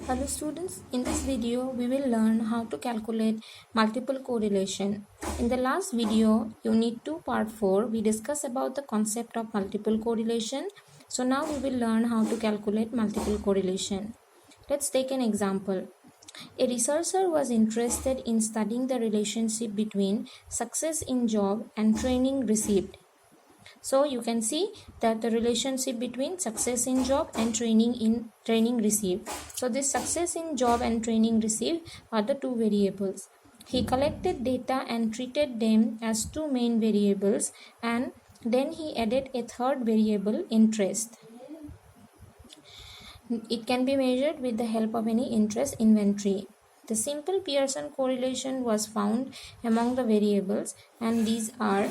Hello students, in this video we will learn how to calculate multiple correlation. In the last video, unit 2 part 4, we discussed about the concept of multiple correlation. So now we will learn how to calculate multiple correlation. Let's take an example. A researcher was interested in studying the relationship between success in job and training received. So you can see that the relationship between success in job and training received. So this success in job and training received are the two variables. He collected data and treated them as two main variables, and then he added a third variable, interest. It can be measured with the help of any interest inventory. The simple Pearson correlation was found among the variables, and these are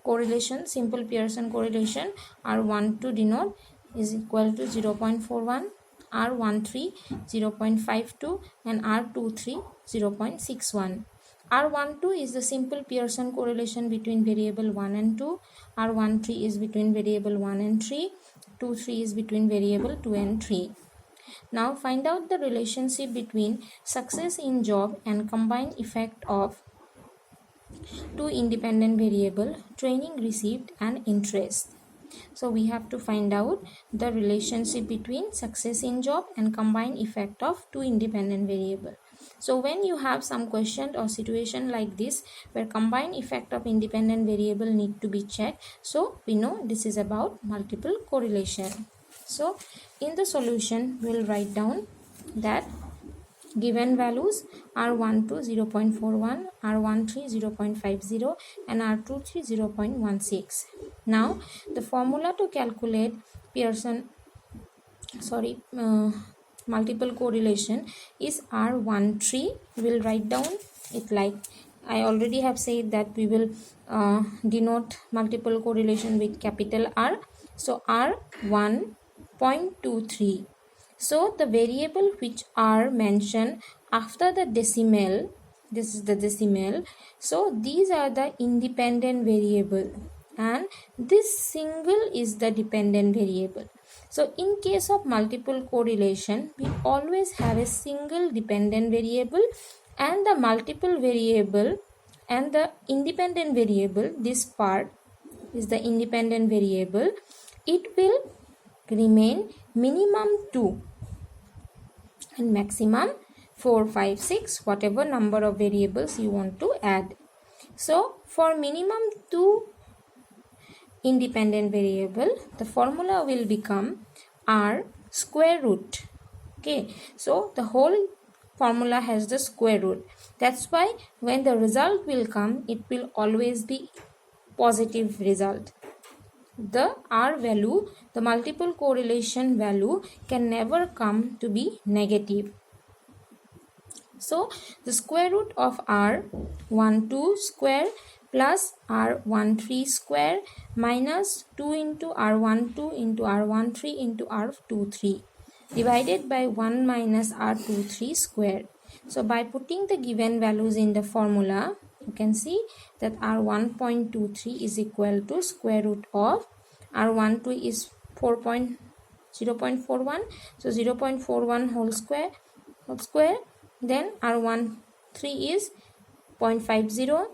correlation, simple Pearson correlation. R12 denote is equal to 0.41, R13 0.52, and R23 0.61. R12 is the simple Pearson correlation between variable 1 and 2, R13 is between variable 1 and 3, 23 is between variable 2 and 3. Now find out the relationship between success in job and combined effect of two independent variable, training received and interest. So we have to find out the relationship between success in job and combined effect of two independent variable. So when you have some question or situation like this where combined effect of independent variable need to be checked, so we know this is about multiple correlation. So in the solution we will write down that given values R12 0.41, R13 0.50, and R23 0.16. Now the formula to calculate multiple correlation is R13. We will write down it like I already have said that we will denote multiple correlation with capital R. So R1.23. So the variable which are mentioned after the decimal, this is the decimal, so these are the independent variable and this single is the dependent variable. So in case of multiple correlation, we always have a single dependent variable and the multiple variable and the independent variable, this part is the independent variable, it will remain minimum 2 and maximum 4, 5, 6, whatever number of variables you want to add. So for minimum 2 independent variable, the formula will become R square root. Okay, so the whole formula has the square root. That's why when the result will come, it will always be positive result. The R value, the multiple correlation value can never come to be negative. So the square root of R12 square plus R13 square minus 2 into R12 into R13 into R23 divided by 1 minus R23 square. So by putting the given values in the formula, you can see that R1.23 is equal to square root of R12 is 0.41, so 0.41 whole square, then R13 is 0.50,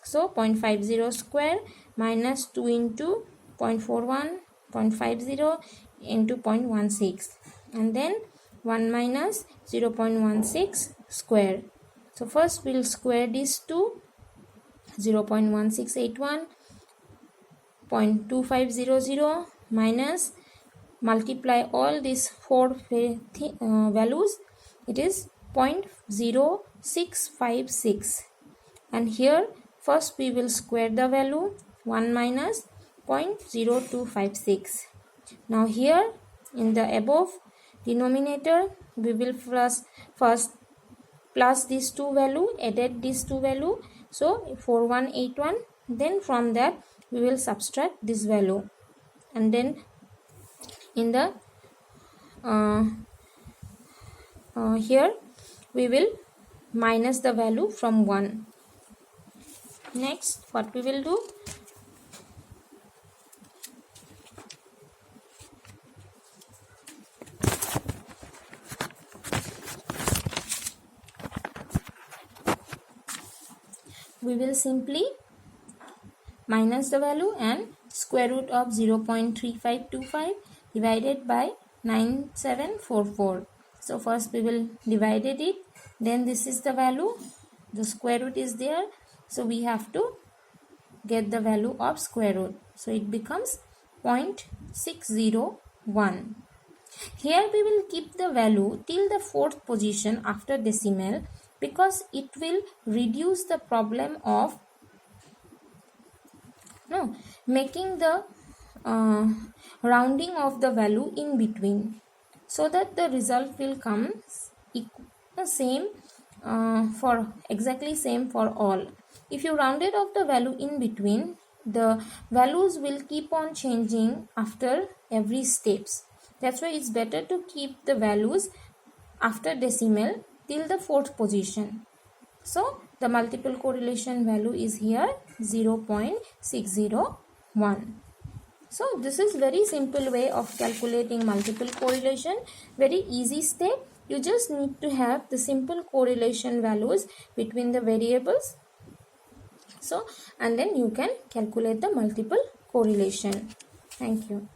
so 0.50 square minus 2 into 0.41, 0.50 into 0.16, and then 1 minus 0.16 square. So first we will square these two, 0.1681, 0.2500 minus multiply all these four values, it is 0.0656, and here first we will square the value 1 minus 0.0256. Now here in the above denominator we will first plus these two value, added these two value, so 4181, then from that we will subtract this value, and then in the here we will minus the value from 1. Next what we will do, we will simply minus the value and square root of 0.3525 divided by 9744. So first we will divided it, then this is the value, the square root is there, so we have to get the value of square root, so it becomes 0.601. Here we will keep the value till the fourth position after decimal because it will reduce the problem of making the rounding of the value in between, so that the result will come same for exactly same for all. If you rounded off the value in between, the values will keep on changing after every steps. That's why it's better to keep the values after decimal till the fourth position. So the multiple correlation value is here 0.601. So this is very simple way of calculating multiple correlation, very easy step. You just need to have the simple correlation values between the variables. So and then you can calculate the multiple correlation. Thank you.